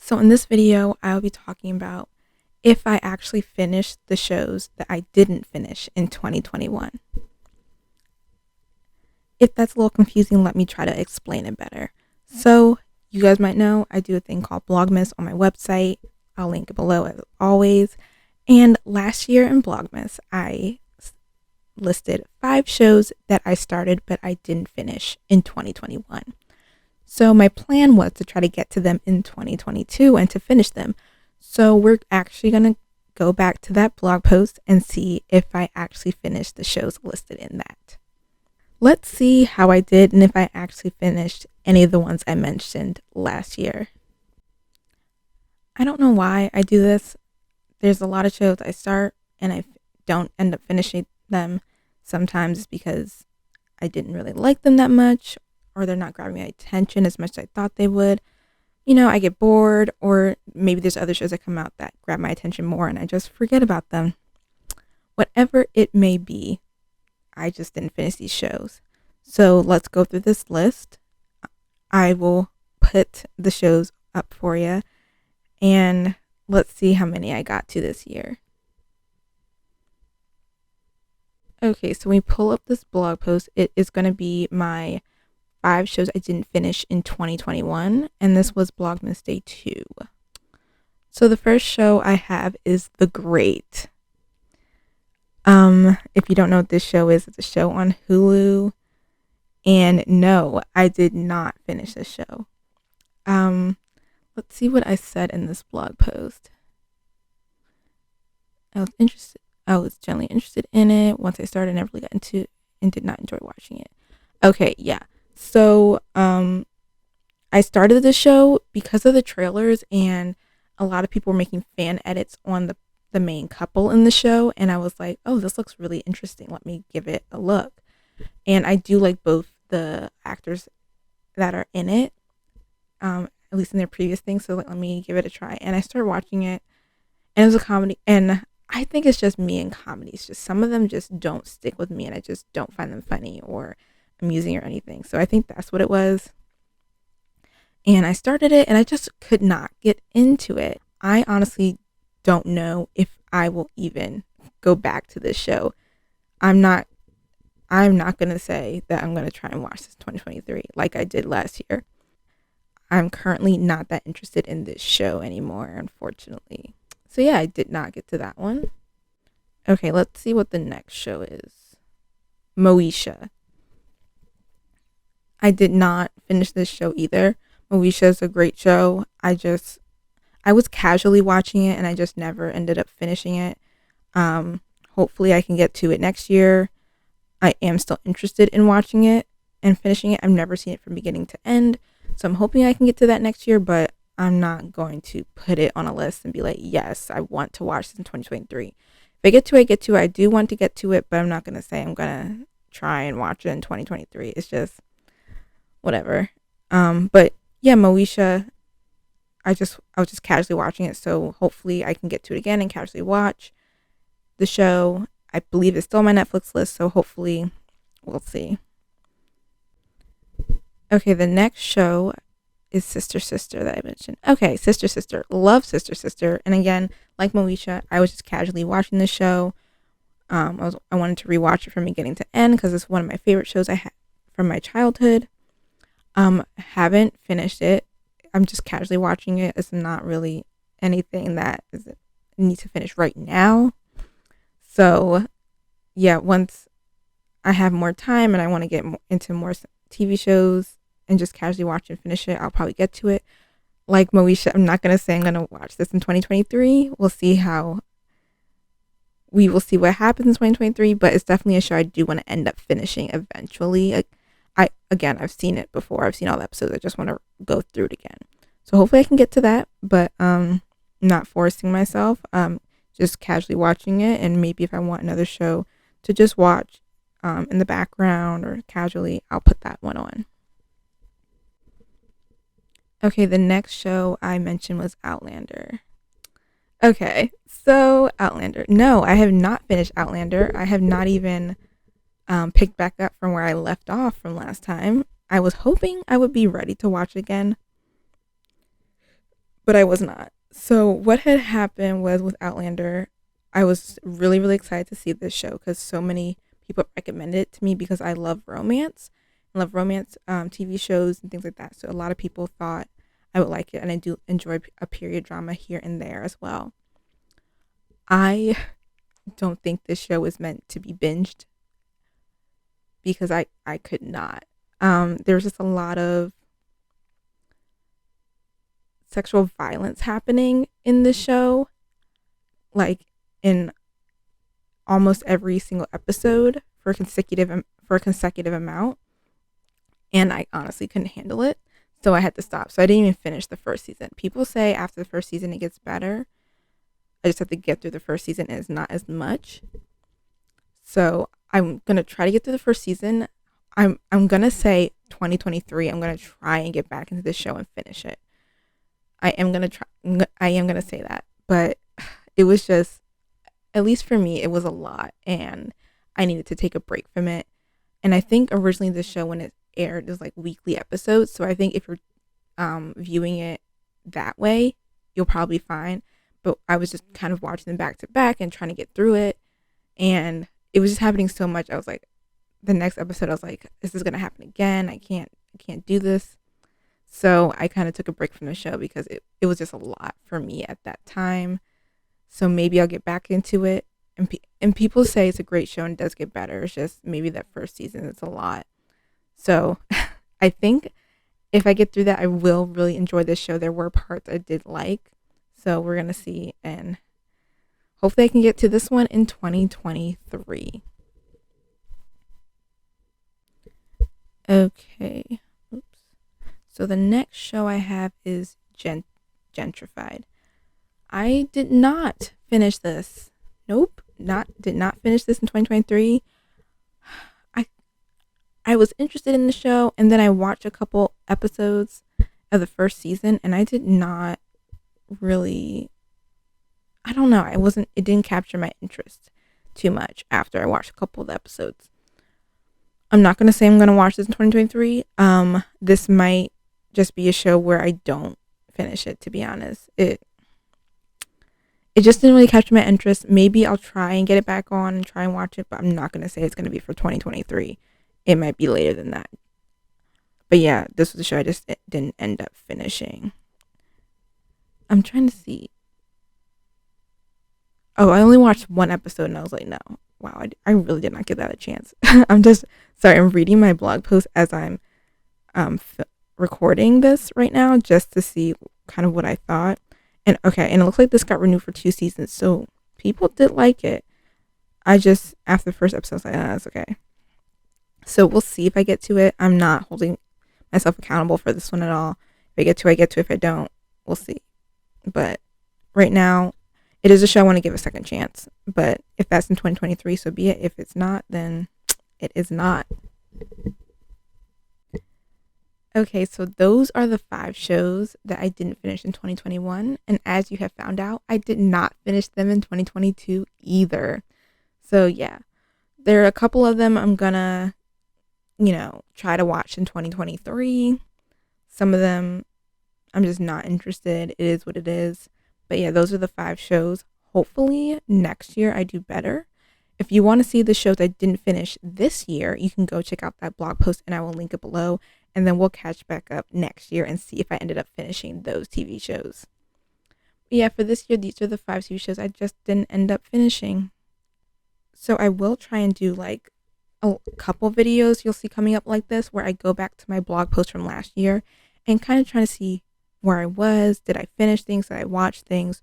So in this video, I'll be talking about if I actually finished the shows that I didn't finish in 2021. If that's a little confusing, let me try to explain it better. So you guys might know I do a thing called blogmas on my website. I'll link it below as always. And last year in blogmas, I listed 5 shows that I started but I didn't finish in 2021. So my plan was to try to get to them in 2022 and to finish them. So we're actually going to go back to that blog post and see if I actually finished the shows listed in that. Let's see how I did and if I actually finished any of the ones I mentioned last year. I don't know why I do this. There's a lot of shows I start and I don't end up finishing them. Sometimes it's because I didn't really like them that much, or they're not grabbing my attention as much as I thought they would. I get bored, or maybe there's other shows that come out that grab my attention more and I just forget about them. Whatever it may be, I just didn't finish these shows. So let's go through this list. I will put the shows up for you and let's see how many I got to this year. Okay, so when we pull up this blog post, it is going to be my 5 shows I didn't finish in 2021, and this was Blogmas Day 2. So the first show I have is The Great. If you don't know what this show is, it's a show on Hulu, and no, I did not finish this show. Let's see what I said in this blog post. I was generally interested in it. Once I started, I never really got into it and did not enjoy watching it. Okay, yeah. So, I started the show because of the trailers, and a lot of people were making fan edits on the main couple in the show, and I was like, oh, this looks really interesting. Let me give it a look. And I do like both the actors that are in it, at least in their previous things, so let me give it a try. And I started watching it, and it was a comedy, and I think it's just me and comedies. Just some of them just don't stick with me, and I just don't find them funny or amusing or anything. So I think that's what it was. And I started it and I just could not get into it. I honestly don't know if I will even go back to this show. I'm not going to say that I'm going to try and watch this 2023 like I did last year. I'm currently not that interested in this show anymore, unfortunately. So yeah, I did not get to that one. Okay, let's see what the next show is. Moesha. I did not finish this show either. Moesha is a great show. I was casually watching it and I just never ended up finishing it. Hopefully I can get to it next year. I am still interested in watching it and finishing it. I've never seen it from beginning to end. So I'm hoping I can get to that next year, but I'm not going to put it on a list and be like, yes, I want to watch this in 2023. If I get to it, I get to it. I do want to get to it, but I'm not going to say I'm going to try and watch it in 2023. It's just whatever. But yeah, Moesha, I was just casually watching it, so hopefully I can get to it again and casually watch the show. I believe it's still on my Netflix list, so hopefully we'll see. Okay, the next show is Sister Sister that I mentioned. Okay, Sister Sister. Love Sister Sister. And again, like Moesha, I was just casually watching the show. I wanted to rewatch it from beginning to end because it's one of my favorite shows I had from my childhood. Haven't finished it. I'm just casually watching it. It's not really anything that I need to finish right now. So, yeah, once I have more time and I want to get into more TV shows and just casually watch and finish it, I'll probably get to it. Like Moesha, I'm not going to say I'm going to watch this in 2023. We will see what happens in 2023, but it's definitely a show I do want to end up finishing eventually. I've seen it before. I've seen all the episodes. I just want to go through it again. So hopefully I can get to that, but not forcing myself. Just casually watching it, and maybe if I want another show to just watch in the background or casually, I'll put that one on. Okay, the next show I mentioned was Outlander. Okay, so Outlander. No, I have not finished Outlander. I have not even picked back up from where I left off from last time. I was hoping I would be ready to watch again, but I was not. So what had happened was with Outlander, I was really, really excited to see this show because so many people recommended it to me because I love romance. I love romance TV shows and things like that. So a lot of people thought I would like it, and I do enjoy a period drama here and there as well. I don't think this show was meant to be binged because I could not. There was just a lot of sexual violence happening in the show, like in almost every single episode for a consecutive amount, and I honestly couldn't handle it, so I had to stop. So I didn't even finish the first season. People say after the first season it gets better. I just have to get through the first season, and it's not as much. So I'm gonna try to get through the first season. I'm gonna say 2023. I'm gonna try and get back into this show and finish it. I am gonna try. I am gonna say that, but it was just, at least for me, it was a lot, and I needed to take a break from it. And I think originally the show, when it aired, was like weekly episodes. So I think if you're viewing it that way, you'll probably be fine. But I was just kind of watching them back to back and trying to get through it, and it was just happening so much. I was like, the next episode, I was like, this is gonna happen again. I can't do this. So I kind of took a break from the show because it was just a lot for me at that time. So maybe I'll get back into it. And people say it's a great show and it does get better. It's just maybe that first season, it's a lot. So I think if I get through that, I will really enjoy this show. There were parts I did like. So we're going to see. And hopefully I can get to this one in 2023. Okay. Oops. So the next show I have is Gentrified. I did not finish this. Nope, did not finish this in 2023. I I was interested in the show, and then I watched a couple episodes of the first season, and I did not really, I don't know, it didn't capture my interest too much after I watched a couple of the episodes. I'm not going to say I'm going to watch this in 2023. This might just be a show where I don't finish it, to be honest. It just didn't really capture my interest. Maybe I'll try and get it back on and try and watch it, but I'm not going to say it's going to be for 2023. It might be later than that. But yeah, this was a show I just didn't end up finishing. I'm trying to see. Oh, I only watched one episode and I was like, no. Wow, I really did not give that a chance. I'm reading my blog post as I'm recording this right now just to see kind of what I thought. And okay, and it looks like this got renewed for 2 seasons, so people did like it. I just, after the first episode, I was like, that's okay. So we'll see if I get to it. I'm not holding myself accountable for this one at all. If I get to it, I get to it. If I don't, we'll see. But right now, it is a show I want to give a second chance. But if that's in 2023, so be it. If it's not, then it is not. Okay, so those are the 5 shows that I didn't finish in 2021. And as you have found out, I did not finish them in 2022 either. So yeah, there are a couple of them I'm gonna, try to watch in 2023. Some of them I'm just not interested. It is what it is. But yeah, those are the 5 shows. Hopefully next year I do better. If you want to see the shows I didn't finish this year, you can go check out that blog post and I will link it below. And then we'll catch back up next year and see if I ended up finishing those TV shows. But yeah, for this year, these are the 5 TV shows I just didn't end up finishing. So I will try and do like a couple videos you'll see coming up like this, where I go back to my blog post from last year and kind of try to see where I was. Did I finish things? Did I watch things?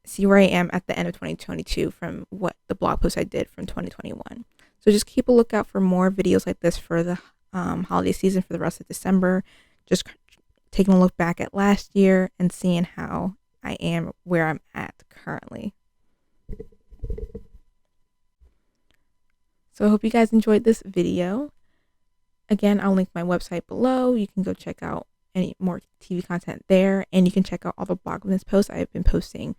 See where I am at the end of 2022 from what the blog post I did from 2021. So just keep a lookout for more videos like this for the holiday season, for the rest of December. Just taking a look back at last year and seeing how I am, where I'm at currently. So I hope you guys enjoyed this video. Again, I'll link my website below. You can go check out any more TV content there, and you can check out all the blogmas posts I have been posting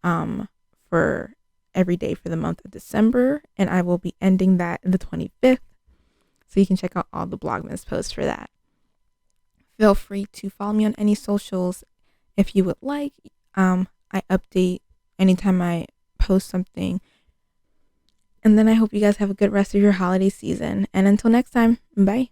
for every day for the month of December, and I will be ending that in the 25th. So you can check out all the blogmas posts for that. Feel free to follow me on any socials if you would like. I update anytime I post something. And then I hope you guys have a good rest of your holiday season. And until next time, bye.